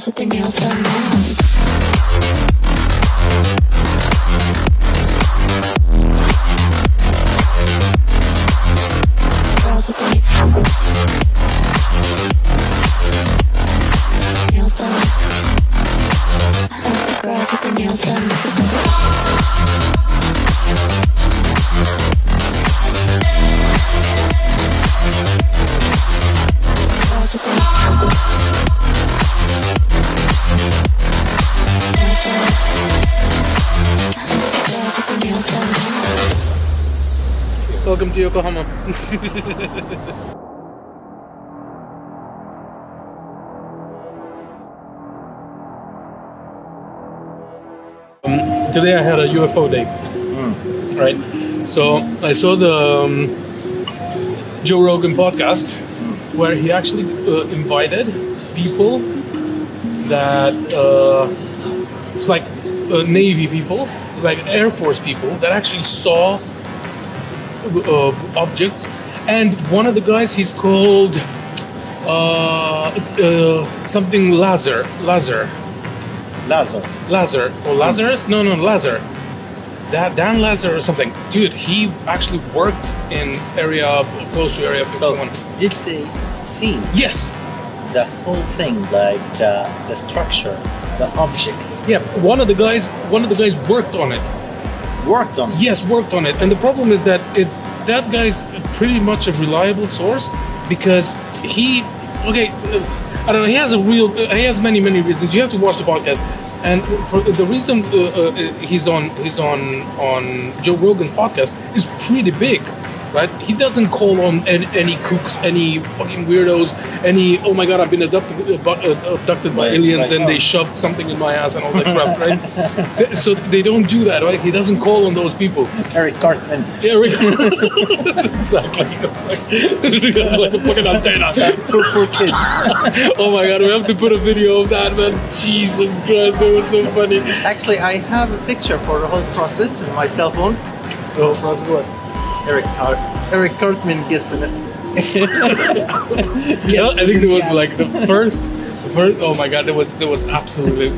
Girls with their nails done now. Girls with their nails done. Girls with their nails done. Welcome to Yokohama. Today I had a UFO day, right? So I saw the Joe Rogan podcast where he actually invited people that it's like Navy people, like Air Force people that actually saw objects, and one of the guys, he's called something Lazar or Lazarus? No, Lazar. Dan Lazar or something. Dude, he actually worked in close to Area 51. So, did they see? Yes. The whole thing, like the structure, the objects. Yeah, one of the guys worked on it. Worked on it? Yes, worked on it. And the problem is that that guy's pretty much a reliable source because he has many reasons. You have to watch the podcast. And for the reason he's on Joe Rogan's podcast is pretty big, right? He doesn't call on any kooks, any fucking weirdos, any oh my god, I've been abducted by aliens and they shoved something in my ass and all that crap, right? So they don't do that, right? He doesn't call on those people. Eric Cartman. Yeah, Eric. Exactly. Like a fucking antenna. For kids. Oh my god, we have to put a video of that, man. Jesus Christ, that was so funny. Actually, I have a picture for the whole process in my cell phone. The whole process what? Eric Cartman gets in it. I think it was like the first. Oh my god, that was absolutely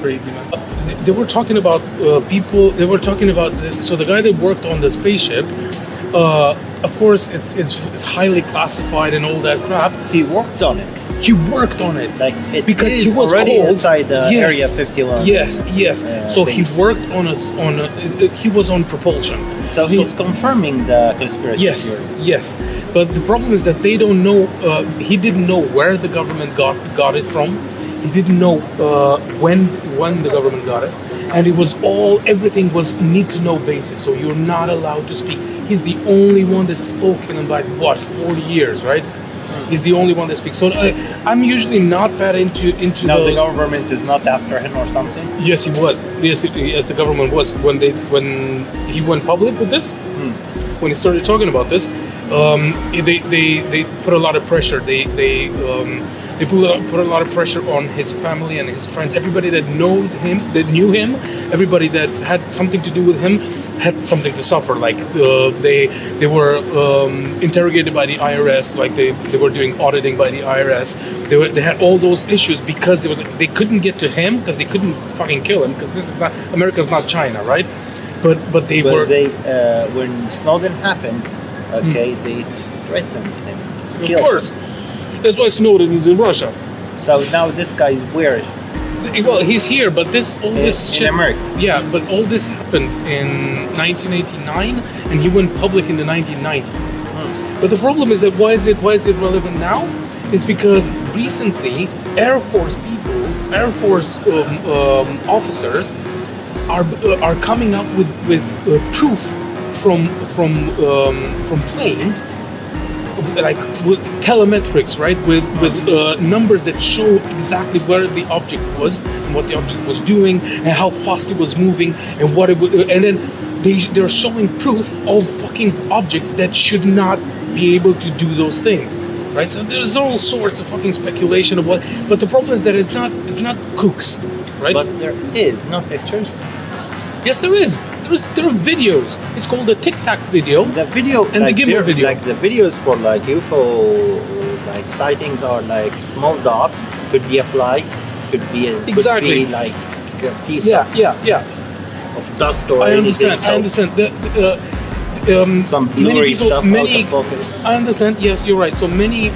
crazy, man. They were talking about people. They were talking about so the guy that worked on the spaceship. Of course, it's highly classified and all that crap. He worked on it. He worked on it, like it because is he was already called, inside the Area 51. Yes. So base. he worked on it. He was on propulsion. So he's confirming the conspiracy theory. Yes. But the problem is that they don't know. He didn't know where the government got it from. He didn't know when the government got it, and everything was need to know basis. So you're not allowed to speak. He's the only one that's spoken in like 40 years, right? He's the only one that speaks. So I'm usually not that into now those. The government is not after him or something. Yes, he was. Yes, the government was when he went public with this. When he started talking about this, they put a lot of pressure. They put a lot of pressure on his family and his friends. Everybody that knew him, everybody that had something to do with him, had something to suffer. Like they were interrogated by the IRS. Like they were doing auditing by the IRS. They had all those issues because they couldn't get to him because they couldn't fucking kill him because America's not China, right? But when Snowden happened, they threatened him. Of course. That's why Snowden is in Russia. So now this guy is where? Well, he's here, but this shit, in America. Yeah, but all this happened in 1989, and he went public in the 1990s. But the problem is that why is it relevant now? It's because recently Air Force officers are coming up with proof from planes. Like with telemetrics, right? With numbers that show exactly where the object was and what the object was doing and how fast it was moving and what it would. And then they're showing proof of fucking objects that should not be able to do those things, right? So there's all sorts of fucking speculation of what. But the problem is that it's not kooks, right? But there is no pictures. Yes, there is. There are videos. It's called the Tic Tac video. The video and the gimbal video. Like the videos for like UFO like sightings are like small dot, could be a fly, could be Exactly. could be like a piece of dust or I anything. understand. I understand. Some many blurry people, stuff many. out of focus. I understand. Yes, you're right. So many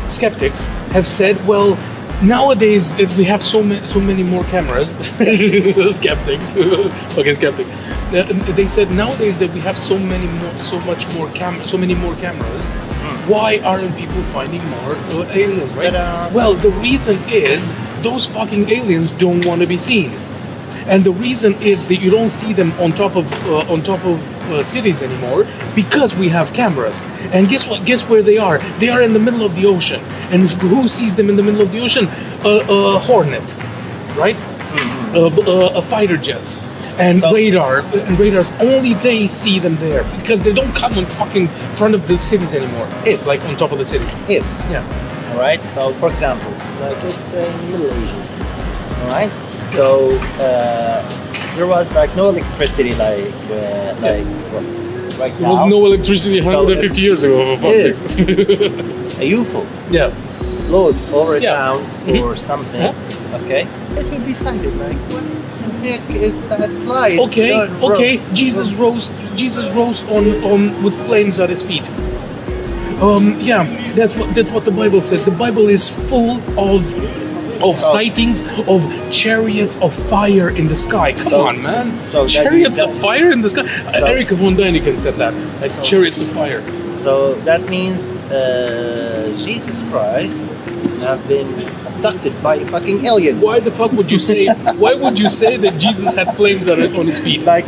skeptics have said, well, nowadays that we have so many more cameras. Skeptics, okay, skeptic. They said nowadays that we have so many more cameras. Why aren't people finding more aliens? Right? Well, the reason is those fucking aliens don't want to be seen. And the reason is that you don't see them on top of cities anymore because we have cameras. And guess what? Guess where they are? They are in the middle of the ocean. And who sees them in the middle of the ocean? A Hornet, right? A fighter jets and radars. Only they see them there because they don't come in fucking front of the cities anymore. Like on top of the cities. All right. So, for example, like let's say Middle Ages. All right. So there was like no electricity, right There now. was no electricity 150 years ago. For fuck's sake. A UFO float over town or something. Okay, it would be silent. Like, what the heck is that light? Okay. Jesus rose on with flames at his feet. That's what the Bible says. The Bible is full of sightings of chariots of fire in the sky. Come on, man. Chariots of fire in the sky. Erika von Däniken said that. Like chariots of fire. So that means Jesus Christ have been abducted by fucking aliens. Why the fuck would you say? Why would you say that Jesus had flames on his feet? Why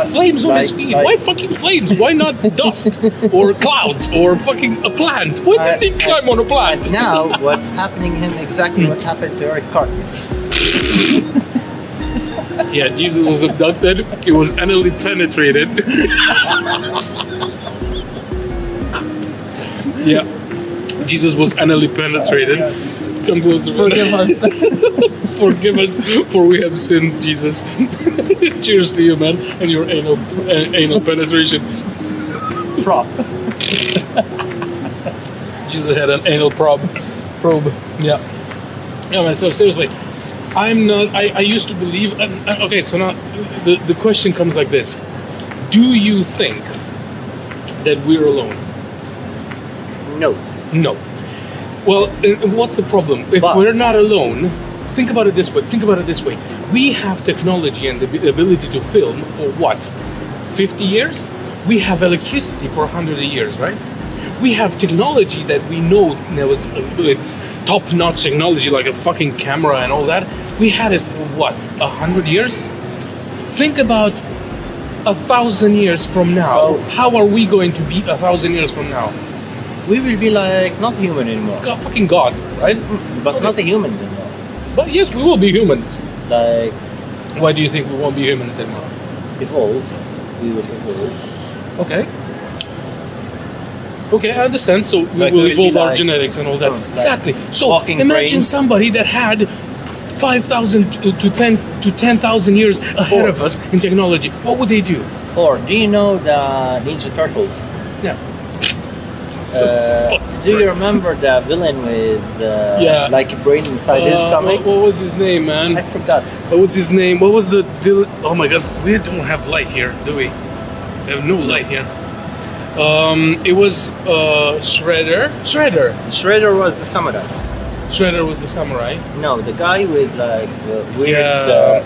flames on his feet? Why fucking flames? Why not dust or clouds or fucking a plant? Why didn't he climb on a plant? But now, what's happening to him? Exactly what happened to Eric Cartman. Yeah, Jesus was abducted. He was anally penetrated. Yeah, Jesus was anally penetrated. Come closer. Forgive us, for we have sinned, Jesus. Cheers to you, man, and your anal penetration. Prop. Jesus had an anal probe. Yeah, man. So seriously, I'm not. I used to believe. Okay, so now the question comes like this: do you think that we're alone? No. Well, what's the problem? If we're not alone, think about it this way. We have technology and the ability to film for what? 50 years? We have electricity for 100 years, right? We have technology that we know it's top-notch technology, like a fucking camera and all that. We had it for what? 100 years? Think about 1,000 years from now. So, how are we going to be 1,000 years from now? We will be like not human anymore. Fucking gods, right? But not a human anymore. But yes, we will be humans. Like, why do you think we won't be humans anymore? Evolve. We will evolve. Okay, I understand. So we will evolve our genetics and all that. Exactly. So imagine brains. somebody that had 5,000 to 10,000 years ahead of us in technology. What would they do? Or do you know the Ninja Turtles? Yeah. Do you remember the villain with like a brain inside his stomach? What was his name, man? I forgot. What was his name? What was the villain? Oh my god, we don't have light here, do we? We have no light here. It was Shredder. Shredder was the samurai. Shredder was the samurai. No, the guy with like the weird yeah.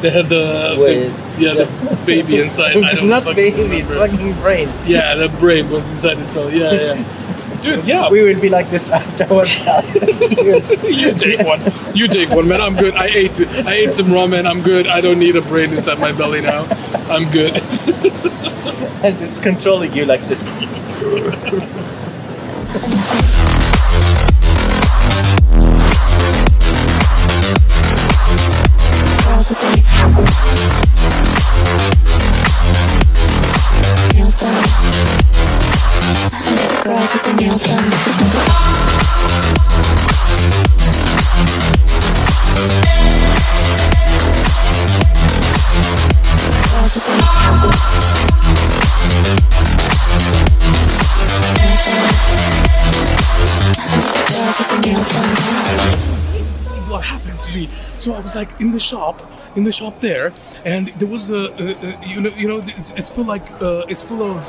They had the baby inside. I don't not baby, it's fucking brain. Yeah, the brain was inside his skull. Yeah. Dude, yeah. We will be like this after 1,000 years. You take one, man. I'm good. I ate some ramen. I'm good. I don't need a brain inside my belly now. I'm good. And it's controlling you like this. Girls with their nails done. Girls with their nails done. Girls with their nails done. what happened to me? So I was like in the shop there, and there was it's full of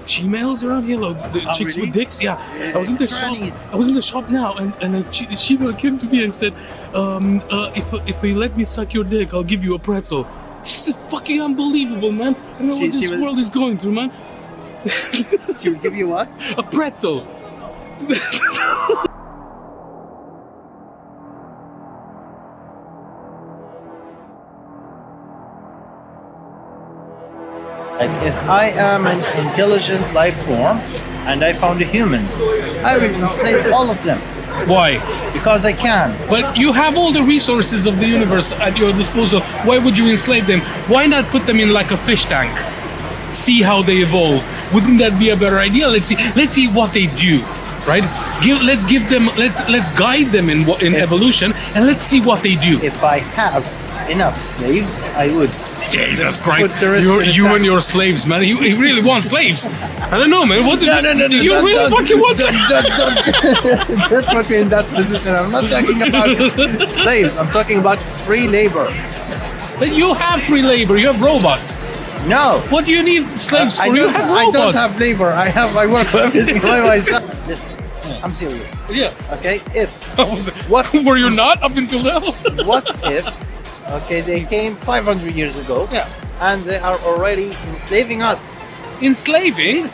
she-males around here, like the chicks really? with dicks. Yeah, I was in the shop. I was in the shop now, and a she-male came to me and said, if you let me suck your dick, I'll give you a pretzel. This is fucking unbelievable, man. I don't know what this world is going through, man. She will give you what? A pretzel. Like if I am an intelligent life form and I found a human, I will enslave all of them Why? because I can. But you have all the resources of the universe at your disposal. Why would you enslave them? Why not put them in like a fish tank? See how they evolve. Wouldn't that be a better idea? Let's see what they do, right? Let's guide them in evolution, and let's see what they do. If I have enough slaves, I would. Jesus Put Christ! the rest in the You tank. and your slaves, man. You really want slaves? I don't know, man. What? No, You don't- really don't- fucking want? Don't put me in that position. I'm not talking about slaves. I'm talking about free labor. But you have free labor. You have robots. No. What do you need slaves for? I You don't, have I robots. don't have labor. I work for everything by myself. Listen, I'm serious. Yeah. Okay, if What were you not up until now? what if they came 500 years ago, Yeah. and they are already enslaving us. Enslaving?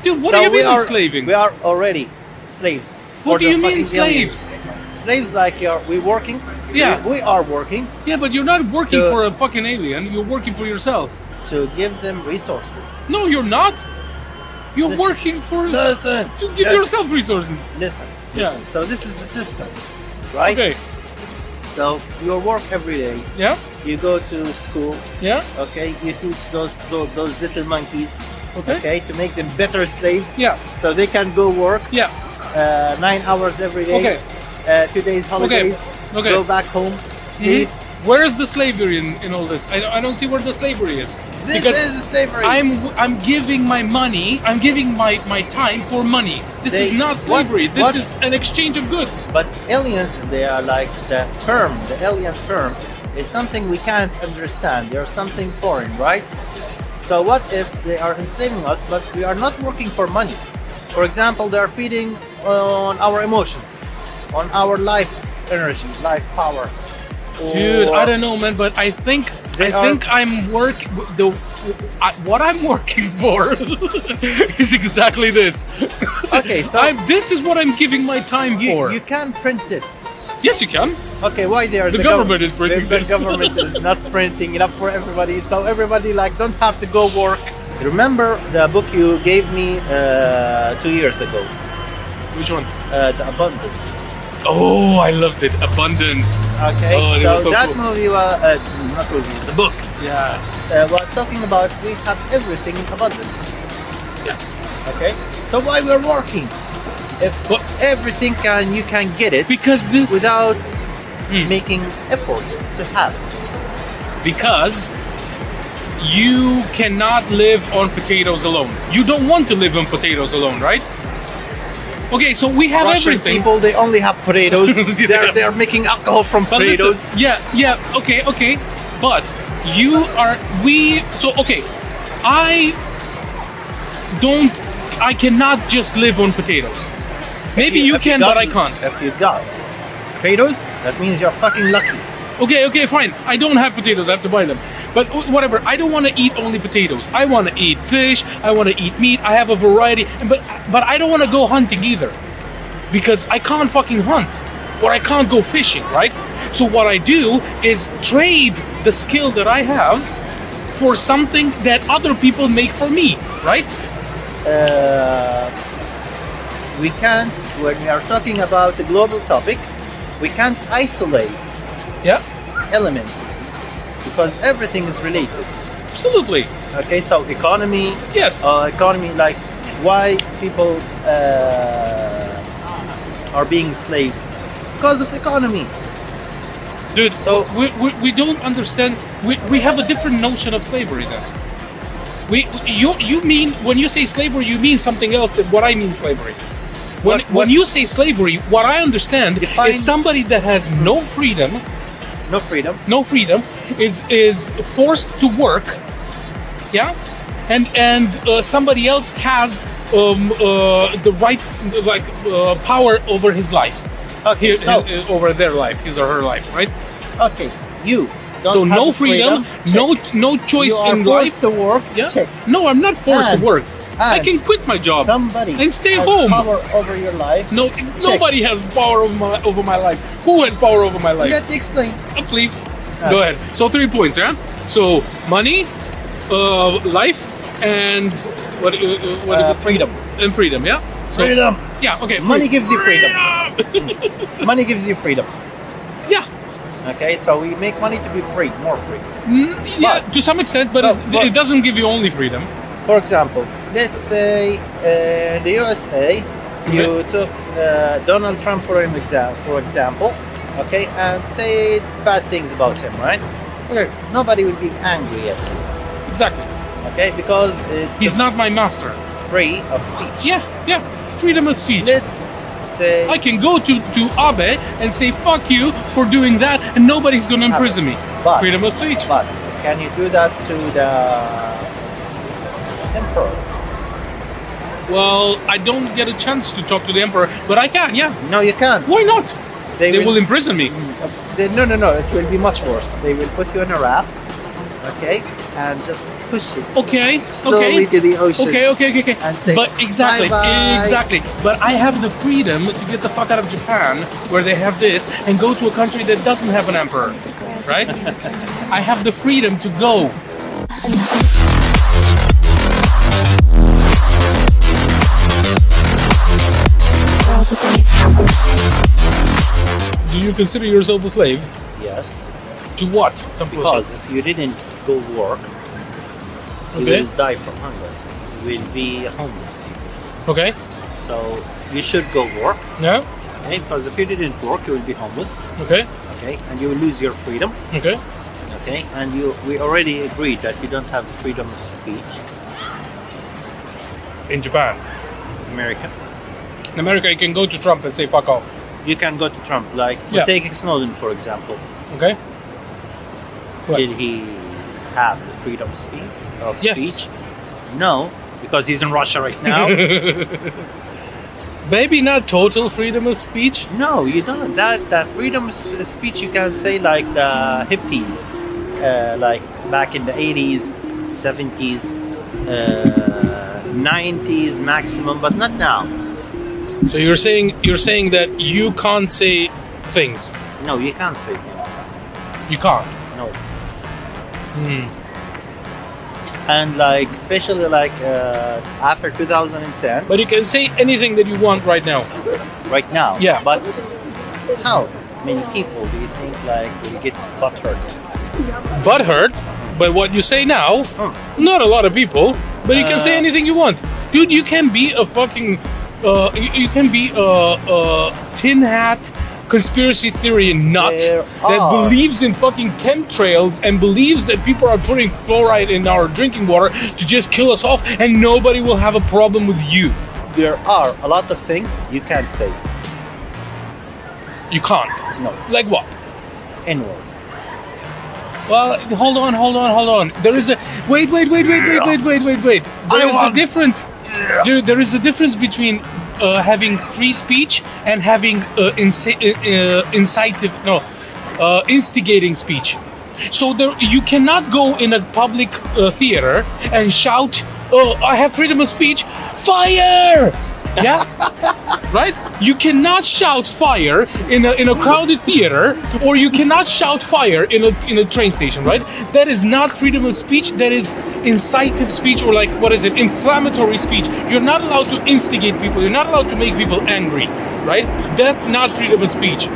Dude, what So do you we mean are- enslaving? We are already slaves. What for do the you mean fucking aliens. slaves? Slaves like we working. Yeah. We are working Yeah, but you're not working To- for a fucking alien. You're working for yourself. to give them resources. No, you're not. You're Listen. working for Listen. to give Listen. yourself resources. Listen. Yeah. Listen. So this is the system, right? Okay. So you work every day. Yeah. You go to school. Yeah. Okay. You teach those little monkeys. Okay. To make them better slaves. Yeah. So they can go work. Yeah. 9 hours every day. Okay. 2 days holidays. Okay. Go back home. Sleep. Where is the slavery in all this? I don't see where the slavery is. This Because is slavery. I'm giving my money. I'm giving my time for money. This is They- not slavery. what- This what- is an exchange of goods. But aliens, they are like the alien firm is something we can't understand. They're something foreign, right? So what if they are enslaving us, but we are not working for money? For example, they are feeding on our emotions, on our life energy, life power. Dude, Or- I don't know, man, but I think They are- I'm what I'm working for is exactly this. Okay, so this is what I'm giving my time for. You can print this. Yes, you can. Okay, why they are The government is printing the this. government is not printing enough for everybody, so everybody like don't have to go work. Remember the book you gave me 2 years ago, Which one? The Abundance. Oh, I loved it. Abundance. Okay, Oh, it so was so that cool. movie was not movie, the book Yeah. was talking about we have everything in abundance. Yeah. Okay, so why we're working? If But everything you can get it because this without making effort to have it. because you cannot live on potatoes alone. You don't want to live on potatoes alone, right? Okay, so we have Russian everything. people, they only have potatoes. Yeah. They're making alcohol from But potatoes. listen, yeah, okay. But I cannot just live on potatoes. Maybe you can, but I can't. If you got potatoes, that means you're fucking lucky. Okay, fine. I don't have potatoes. I have to buy them. But whatever. I don't want to eat only potatoes. I want to eat fish. I want to eat meat. I have a variety. But I don't want to go hunting either, because I can't fucking hunt, or I can't go fishing, right? So what I do is trade the skill that I have for something that other people make for me, right? We can't, when we are talking about a global topic, we can't isolate Yeah, elements because everything is related. absolutely. Okay, so economy, Yes. economy, like why people are being slaves because of economy. Dude, So- we don't understand. We have a different notion of slavery then. You mean, when you say slavery, you mean something else than what I mean slavery. When you say slavery, what I understand Define- is somebody that has no freedom, no freedom. is forced to work, yeah, and somebody else has the right, like power over his life, Okay, so over their life, his or her life, right? okay, you don't So have no the freedom, Check. no choice You are in forced life. to work. Yeah. Check. No, I'm not forced And- to work. I and can quit my job Somebody and stay has home. power over your life. No, nobody has power over my life. Who has power over my life? Let me explain. Please, go ahead. So 3 points, yeah. So money, life, and what? Freedom. And freedom, yeah. So, Freedom. Yeah. Okay. Money gives you freedom. freedom. Money gives you freedom. Yeah. Okay, so we make money to be free, more free. Yeah, But- to some extent, but it doesn't give you only freedom. For example, let's say the USA, you took Donald Trump for example, okay, and say bad things about him, right? Okay. Nobody will be angry at him, Exactly. okay, because it's He's not my master. free of speech. Yeah. Freedom of speech. Let's say I can go to Abe and say fuck you for doing that, and nobody's gonna imprison me. But- Freedom of speech. but can you do that to the emperor? Well, I don't get a chance to talk to the emperor, but I can. Yeah. No, you can't. Why not? They They will imprison me. No, it will be much worse. They will put you in a raft, okay, and just push it Okay. slowly Okay. to the ocean. Okay. And say, But exactly, "Bye-bye." exactly. But I have the freedom to get the fuck out of Japan, where they have this, and go to a country that doesn't have an emperor, right? I have the freedom to go. Do you consider yourself a slave? Yes, To what? because if you didn't go work, you Okay. will die from hunger. You will be homeless. Okay. So you should go work, Yeah. okay? Because if you didn't work, you will be homeless, Okay. okay, and you will lose your freedom, Okay. okay. And we already agreed that you don't have freedom of speech. In Japan. America. In America, you can go to Trump and say fuck off. You can go to Trump, like Yeah. taking Snowden for example. Okay. What? Did he have the freedom of speech? Yes. No, because he's in Russia right now. Maybe not total freedom of speech. No, you don't. That freedom of speech you can say like the hippies, like back in the 80s, 70s, 90s maximum, but not now. So you're saying that you can't say things. No, you can't say things. You can't. No. Hmm. And like especially like after 2010, But you can say anything that you want right now. right now. Yeah. But how many people do you think like will get butthurt? Butthurt, but what you say now, not a lot of people. But you can say anything you want, dude. You can be a fucking, you can be a tin hat conspiracy theory nut There that are. believes in fucking chemtrails and believes that people are putting fluoride in our drinking water to just kill us off, and nobody will have a problem with you. There are a lot of things you can't say. You can't. No. Like what? N-word. Well, hold on. There is a wait. There is a difference. There is a difference between having free speech and having instigating speech. So you cannot go in a public theater and shout, "Oh, I have freedom of speech! Fire!" Yeah, right. You cannot shout fire in a crowded theater, or you cannot shout fire in a train station. Right? That is not freedom of speech. That is incitive speech, or like what is it? Inflammatory speech. You're not allowed to instigate people. You're not allowed to make people angry. Right? That's not freedom of speech.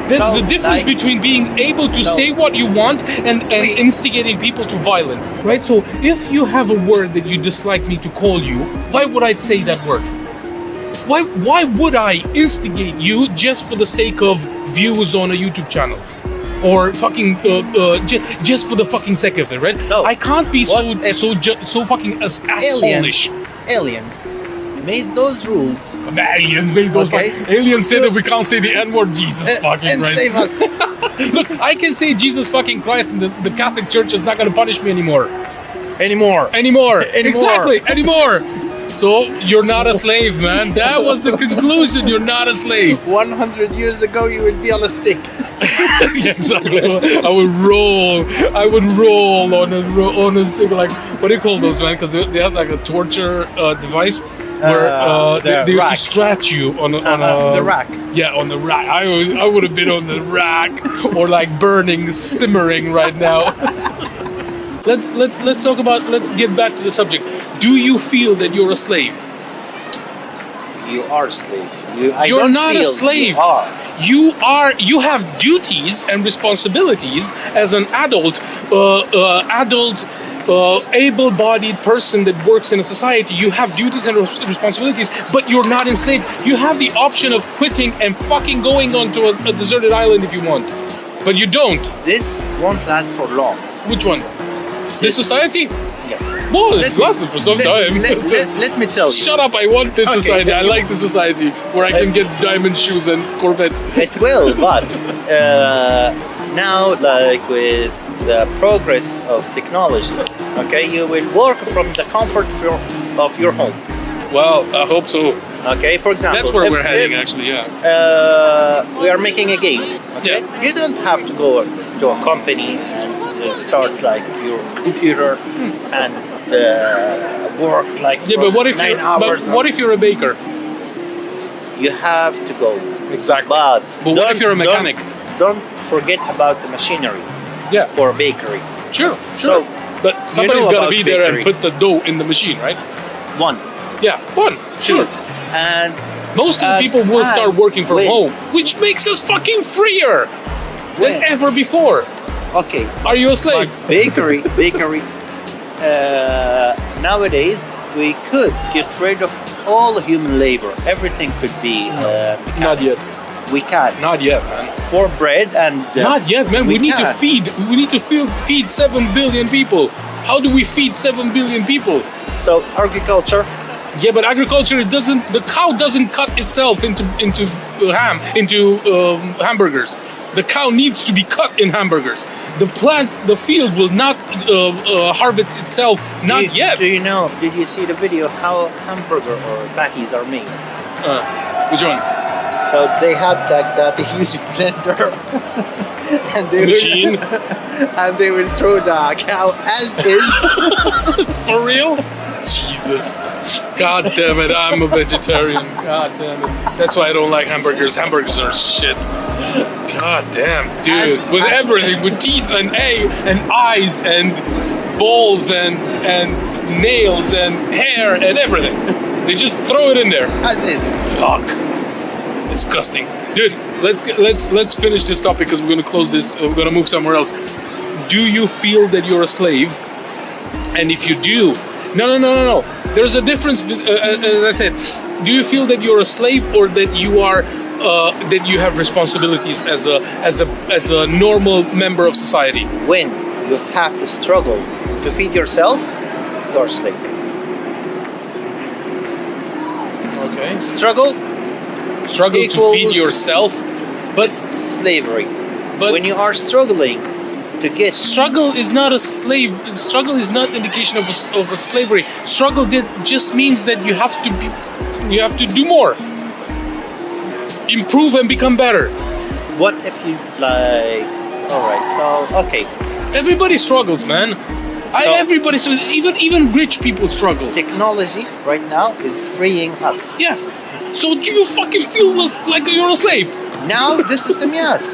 There's So, the difference like- between being able to So- say what you want and instigating people to violence. Right? So if you have a word that you dislike me to call you, why would I say that word? Why would I instigate you just for the sake of views on a YouTube channel? Or fucking just for the fucking sake of it, right? So, I can't be what if so fucking Aliens, assholeish. aliens made those rules. Aliens made those. Okay. Aliens say that we can't say the N-word. Jesus fucking Christ. Enslave us. Look, I can say Jesus fucking Christ, and the Catholic Church is not going to punish me anymore. Anymore. Exactly, anymore. So you're not a slave, man. That was the conclusion. You're not a slave. 100 years ago, you would be on a stick. Yeah, exactly. I would roll on a stick, like, what do you call those, man? Because they have like a torture device where they used to stretch you on the rack. Yeah, on the rack. I would have been on the rack, or like burning, simmering right now. Let's talk about. Let's get back to the subject. Do you feel that you're a slave? You are a slave. You're not a slave. You are. You have duties and responsibilities as an adult, able-bodied person that works in a society. You have duties and responsibilities, but you're not enslaved. You have the option of quitting and fucking going onto a deserted island if you want, but you don't. This won't last for long. Which one? This society? Yes. Well, it's lasted for some time. Let me tell you. Shut up! I want this society. I like the society where I can get diamond shoes and Corvettes. It will, but now, like with the progress of technology, okay, you will work from the comfort of your home. Well, I hope so. Okay, for example, That's where we're heading, actually. Yeah. We are making a game. Okay, Yeah. you don't have to go to a company and start like your computer and work like Yeah, but what if 9 you're? hours. But what if you're a baker? You have to go. Exactly. But what if you're a mechanic? Don't forget about the machinery Yeah. for a bakery. Sure. So, But somebody's know got to about be there and bakery. put the dough in the machine, right? one. Yeah. One. Sure. And Most of the people will start working from wait. home, which makes us fucking freer than When? ever before. okay, Are you a slave? but bakery. Nowadays, we could get rid of all human labor. Everything could be mechanic. Not yet. We can Not yet, man. for bread and Not yet, man. We need to can. feed. We need to feed 7 billion people. How do we feed 7 billion people? So agriculture. Yeah, but agriculture, it doesn't. The cow doesn't cut itself into hamburgers. The cow needs to be cut in hamburgers. The field will not harvest itself. Not yet. Do you know? Did you see the video of how hamburger or patties are made? Which one? So they had like that huge blender, and they Machine. and they will throw the cow as is. For real? Jesus. God damn it, I'm a vegetarian. God damn it. That's why I don't like hamburgers. Hamburgers are shit. God damn, dude. With everything, with teeth and eyes and balls and nails and hair and everything. They just throw it in there. As is. Fuck. Disgusting. Dude, let's finish this topic because we're gonna close this. We're gonna move somewhere else. Do you feel that you're a slave? And if you do, no. There's a difference. As I said, do you feel that you're a slave or that you are that you have responsibilities as a normal member of society? When you have to struggle to feed yourself, you're a slave. Okay. Struggle Struggle to equals feed yourself, but slavery. But- when you are struggling to get struggle is not a slave. Struggle is not indication of a slavery. Struggle just means that you have to do more, improve and become better. what if you like? All right, so okay, Everybody struggles, man. Everybody, even rich people struggle. technology right now is freeing us. Yeah. So do you fucking feel like you're a slave? Now the system, yes,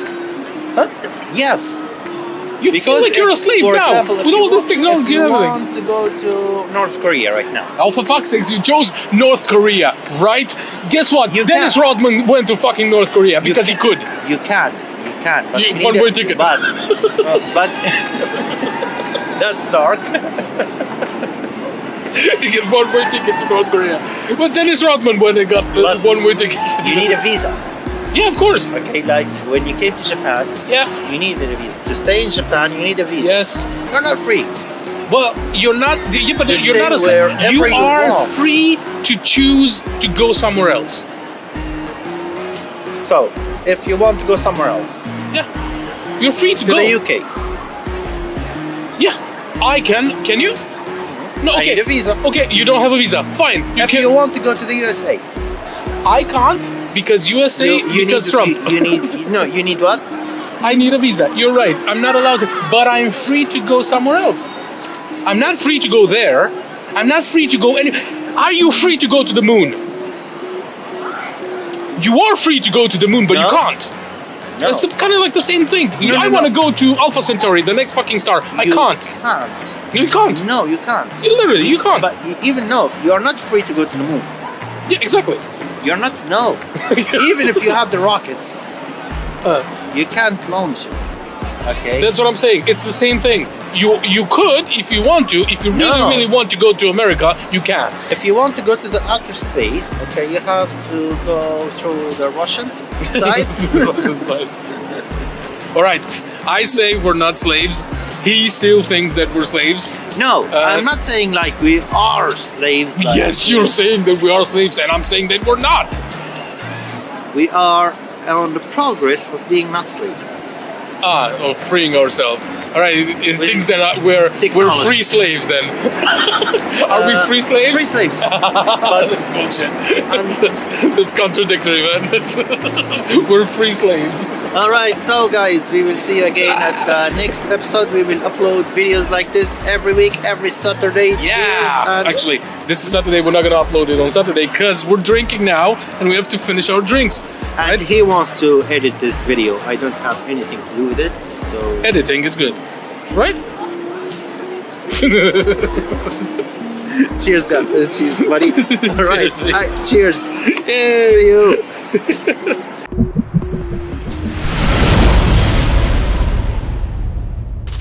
Huh? yes. You feel like you're a slave for now example, if with you all this want- technology if and you everything. want to go to North Korea right now. Oh, for fuck's sakes, you chose North Korea, right? Guess what? You Dennis can. Rodman went to fucking North Korea because he could. You can. But You- you need one-way a- ticket. But that's dark. You get one-way ticket to North Korea. But Dennis Rodman went and got But one-way ticket. You need a visa. Yeah, of course. Okay, like when you came to Japan, Yeah. you needed a visa. To stay in Japan, you need a visa. Yes. You're not free. Well, you're not. Yeah, but You you're not a stay slave. wherever You you are want. free to choose to go somewhere else. So, if you want to go somewhere else, Yeah, you're free to to go. the UK, Yeah, I can. Can you? No. I Okay. need a visa. Okay, you don't have a visa. Fine. You If can. you want to go to the USA, I can't because USA you because need Trump. You need no. You need what? I need a visa. You're right. I'm not allowed to, but I'm free to go somewhere else. I'm not free to go there. I'm not free to go any. Are you free to go to the moon? You are free to go to the moon, but you No. can't. No. That's kind of like the same thing. No, I no, want to no. go to Alpha Centauri, the next fucking star. I You can't. Can't. You can't. No, you can't. Literally, you can't. But even no, you are not free to go to the moon. Yeah, exactly. You're not. No. Even if you have the rockets, Uh, you can't launch it. Okay. That's what I'm saying. It's the same thing. You could if you want to. If you really No. really want to go to America, you can. If you want to go to the outer space, okay, you have to go through the Russian side. Russian side. All right. I say we're not slaves. He still thinks that we're slaves. No, I'm not saying like we are slaves. Like, Yes, you're saying that we are slaves, and I'm saying that we're not. We are on the progress of being not slaves. Of freeing ourselves. All right, it thinks that we're Technology. free slaves. Then are we free slaves? Free slaves. But That's bullshit. That's contradictory, man. We're free slaves. all right, so guys, we will see you again at the next episode. We will upload videos like this every week, every Saturday. Yeah. Cheers, and Actually, this is Saturday. We're not gonna upload it on Saturday because we're drinking now, and we have to finish our drinks. And he wants to edit this video. I don't have anything to do with it, so Editing is good, right? cheers, guys. Cheers, buddy. All right. Cheers. Hi, cheers. Yay. See you.